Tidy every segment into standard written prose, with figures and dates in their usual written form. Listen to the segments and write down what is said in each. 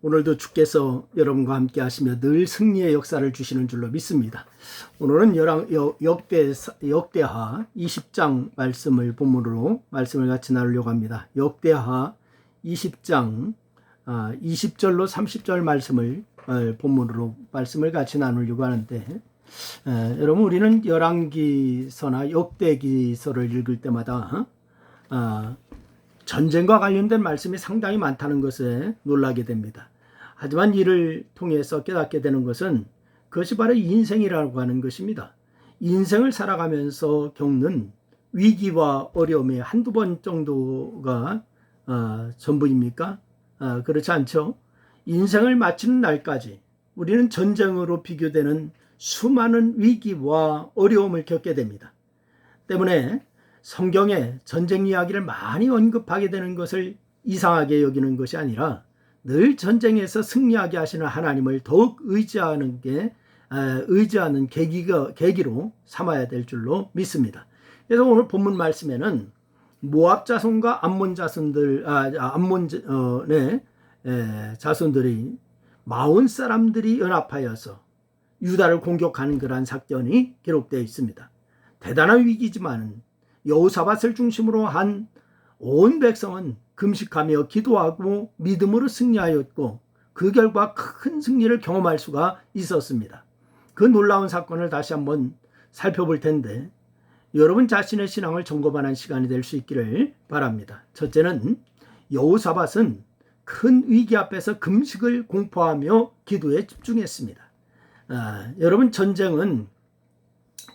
오늘도 주께서 여러분과 함께 하시며 늘 승리의 역사를 주시는 줄로 믿습니다. 오늘은 역대하 20장 말씀을 본문으로 말씀을 같이 나누려고 합니다. 역대하 20장 20절로 30절 말씀을 본문으로 말씀을 같이 나누려고 하는데, 여러분, 우리는 열왕기서나 역대기서를 읽을 때마다 전쟁과 관련된 말씀이 상당히 많다는 것에 놀라게 됩니다. 하지만 이를 통해서 깨닫게 되는 것은 그것이 바로 인생이라고 하는 것입니다. 인생을 살아가면서 겪는 위기와 어려움이 한두 번 정도가 전부입니까? 그렇지 않죠. 인생을 마치는 날까지 우리는 전쟁으로 비교되는 수많은 위기와 어려움을 겪게 됩니다. 때문에 성경에 전쟁 이야기를 많이 언급하게 되는 것을 이상하게 여기는 것이 아니라 늘 전쟁에서 승리하게 하시는 하나님을 더욱 의지하는 계기로 삼아야 될 줄로 믿습니다. 그래서 오늘 본문 말씀에는 모압 자손과 암몬 자손들이 마온 사람들이 연합하여서 유다를 공격하는 그러한 사건이 기록되어 있습니다. 대단한 위기지만 여호사밧을 중심으로 한 온 백성은 금식하며 기도하고 믿음으로 승리하였고, 그 결과 큰 승리를 경험할 수가 있었습니다. 그 놀라운 사건을 다시 한번 살펴볼 텐데, 여러분 자신의 신앙을 점검하는 시간이 될 수 있기를 바랍니다. 첫째는 여호사밧은 큰 위기 앞에서 금식을 공포하며 기도에 집중했습니다. 여러분, 전쟁은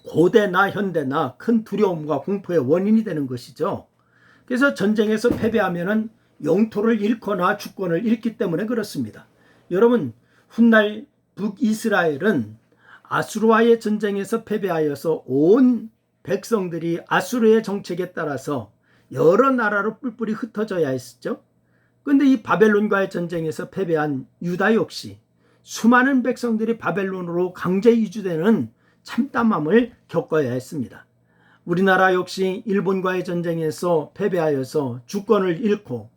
고대나 현대나 큰 두려움과 공포의 원인이 되는 것이죠. 그래서 전쟁에서 패배하면 영토를 잃거나 주권을 잃기 때문에 그렇습니다. 여러분, 훗날 북이스라엘은 아수르와의 전쟁에서 패배하여서 온 백성들이 아수르의 정책에 따라서 여러 나라로 뿔뿔이 흩어져야 했었죠. 그런데 이 바벨론과의 전쟁에서 패배한 유다 역시 수많은 백성들이 바벨론으로 강제 이주되는 참담함을 겪어야 했습니다. 우리나라 역시 일본과의 전쟁에서 패배하여서 주권을 잃고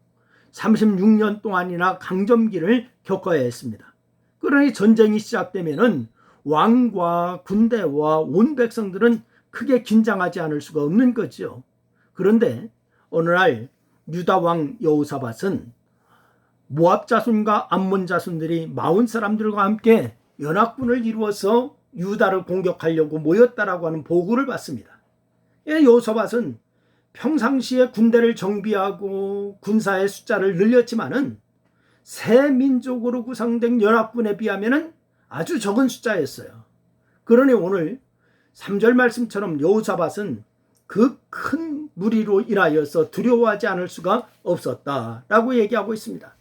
36년 동안이나 강점기를 겪어야 했습니다. 그러니 전쟁이 시작되면은 왕과 군대와 온 백성들은 크게 긴장하지 않을 수가 없는 거죠. 그런데 어느 날 유다 왕 여호사밧은 모압 자손과 암몬 자손들이 마온 사람들과 함께 연합군을 이루어서 유다를 공격하려고 모였다라고 하는 보고를 받습니다. 여호사밧은 평상시에 군대를 정비하고 군사의 숫자를 늘렸지만은 새 민족으로 구성된 연합군에 비하면 아주 적은 숫자였어요. 그러니 오늘 3절 말씀처럼 여호사밧은 그 큰 무리로 인하여서 두려워하지 않을 수가 없었다라고 얘기하고 있습니다.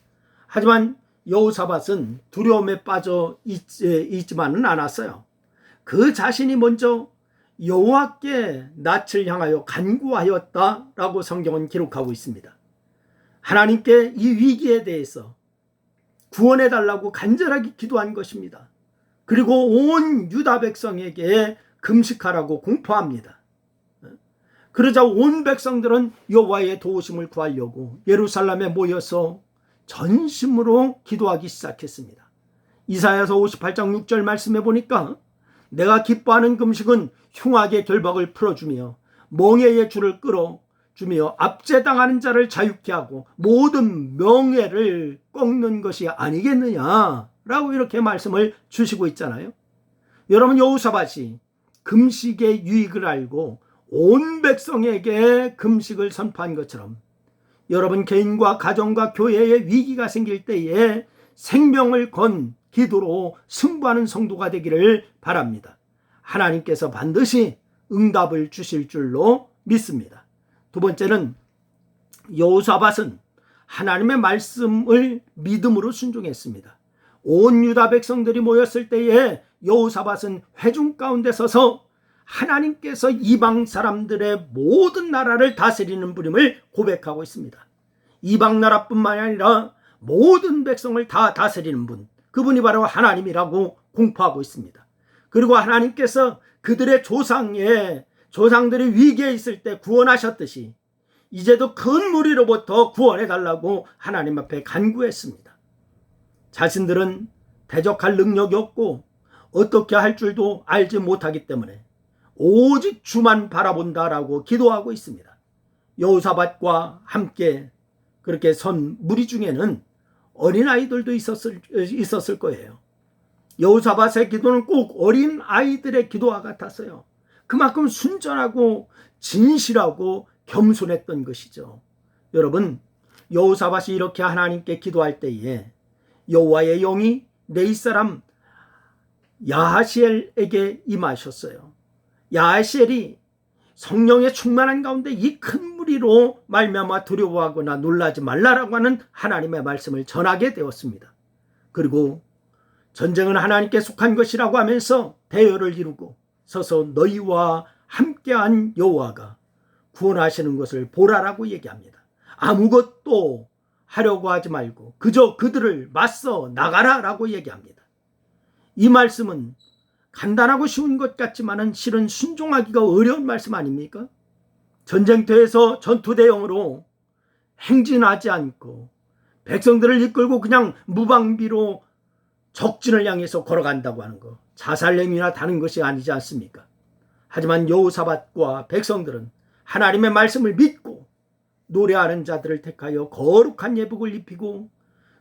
하지만 여호사밧은 두려움에 빠져 있지만은 않았어요. 그 자신이 먼저 여호와께 낯을 향하여 간구하였다라고 성경은 기록하고 있습니다. 하나님께 이 위기에 대해서 구원해달라고 간절하게 기도한 것입니다. 그리고 온 유다 백성에게 금식하라고 공포합니다. 그러자 온 백성들은 여호와의 도우심을 구하려고 예루살렘에 모여서 전심으로 기도하기 시작했습니다. 이사야서 58장 6절 말씀해 보니까 내가 기뻐하는 금식은 흉악의 결박을 풀어주며 멍에의 줄을 끌어주며 압제당하는 자를 자유케 하고 모든 명예를 꺾는 것이 아니겠느냐라고 이렇게 말씀을 주시고 있잖아요. 여러분, 여호사밧이 금식의 유익을 알고 온 백성에게 금식을 선포한 것처럼 여러분 개인과 가정과 교회에 위기가 생길 때에 생명을 건 기도로 승부하는 성도가 되기를 바랍니다. 하나님께서 반드시 응답을 주실 줄로 믿습니다. 두 번째는 여호사밧은 하나님의 말씀을 믿음으로 순종했습니다. 온 유다 백성들이 모였을 때에 여호사밧은 회중 가운데 서서 하나님께서 이방 사람들의 모든 나라를 다스리는 분임을 고백하고 있습니다. 이방 나라뿐만 아니라 모든 백성을 다 다스리는 분, 그분이 바로 하나님이라고 공포하고 있습니다. 그리고 하나님께서 그들의 조상들이 위기에 있을 때 구원하셨듯이 이제도 큰 무리로부터 구원해달라고 하나님 앞에 간구했습니다. 자신들은 대적할 능력이 없고 어떻게 할 줄도 알지 못하기 때문에 오직 주만 바라본다라고 기도하고 있습니다. 여호사밧과 함께 그렇게 선 무리 중에는 어린아이들도 있었을 거예요. 여호사밧의 기도는 꼭 어린아이들의 기도와 같았어요. 그만큼 순전하고 진실하고 겸손했던 것이죠. 여러분, 여호사밧이 이렇게 하나님께 기도할 때에 여호와의 영이 네이 사람 야하시엘에게 임하셨어요. 야하시엘이 성령의 충만한 가운데 이 큰 무리로 말미암아 두려워하거나 놀라지 말라라고 하는 하나님의 말씀을 전하게 되었습니다. 그리고 전쟁은 하나님께 속한 것이라고 하면서 대열을 이루고 서서 너희와 함께한 여호와가 구원하시는 것을 보라라고 얘기합니다. 아무것도 하려고 하지 말고 그저 그들을 맞서 나가라라고 얘기합니다. 이 말씀은 간단하고 쉬운 것 같지만은 실은 순종하기가 어려운 말씀 아닙니까? 전쟁터에서 전투대용으로 행진하지 않고 백성들을 이끌고 그냥 무방비로 적진을 향해서 걸어간다고 하는 거, 자살행위나 다른 것이 아니지 않습니까? 하지만 여호사밧과 백성들은 하나님의 말씀을 믿고 노래하는 자들을 택하여 거룩한 예복을 입히고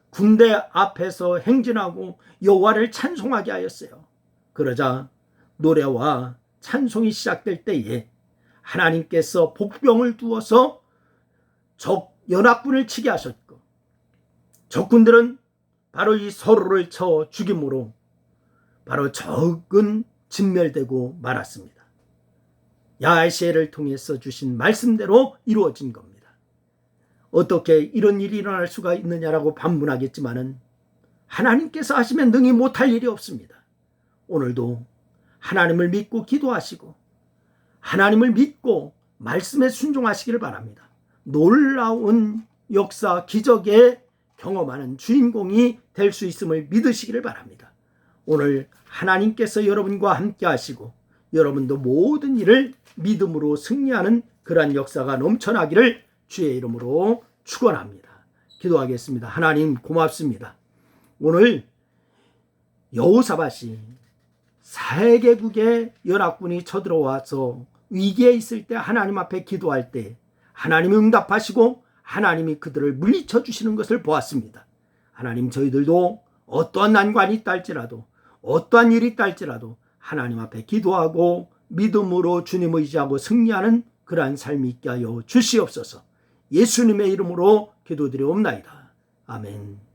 군대 앞에서 행진하고 여호와를 찬송하게 하였어요. 그러자 노래와 찬송이 시작될 때에 하나님께서 복병을 두어서 적 연합군을 치게 하셨고 적군들은 바로 이 서로를 쳐 죽임으로 바로 적은 진멸되고 말았습니다. 야하시엘을 통해서 주신 말씀대로 이루어진 겁니다. 어떻게 이런 일이 일어날 수가 있느냐라고 반문하겠지만은 하나님께서 하시면 능히 못할 일이 없습니다. 오늘도 하나님을 믿고 기도하시고 하나님을 믿고 말씀에 순종하시기를 바랍니다. 놀라운 역사, 기적에 경험하는 주인공이 될 수 있음을 믿으시기를 바랍니다. 오늘 하나님께서 여러분과 함께 하시고 여러분도 모든 일을 믿음으로 승리하는 그러한 역사가 넘쳐나기를 주의 이름으로 축원합니다. 기도하겠습니다. 하나님 고맙습니다. 오늘 여호사밧이 4개국의 연합군이 쳐들어와서 위기에 있을 때 하나님 앞에 기도할 때 하나님이 응답하시고 하나님이 그들을 물리쳐 주시는 것을 보았습니다. 하나님, 저희들도 어떠한 난관이 있다 할지라도 어떠한 일이 있다 할지라도 하나님 앞에 기도하고 믿음으로 주님 의지하고 승리하는 그러한 삶이 있게 하여 주시옵소서. 예수님의 이름으로 기도드리옵나이다. 아멘.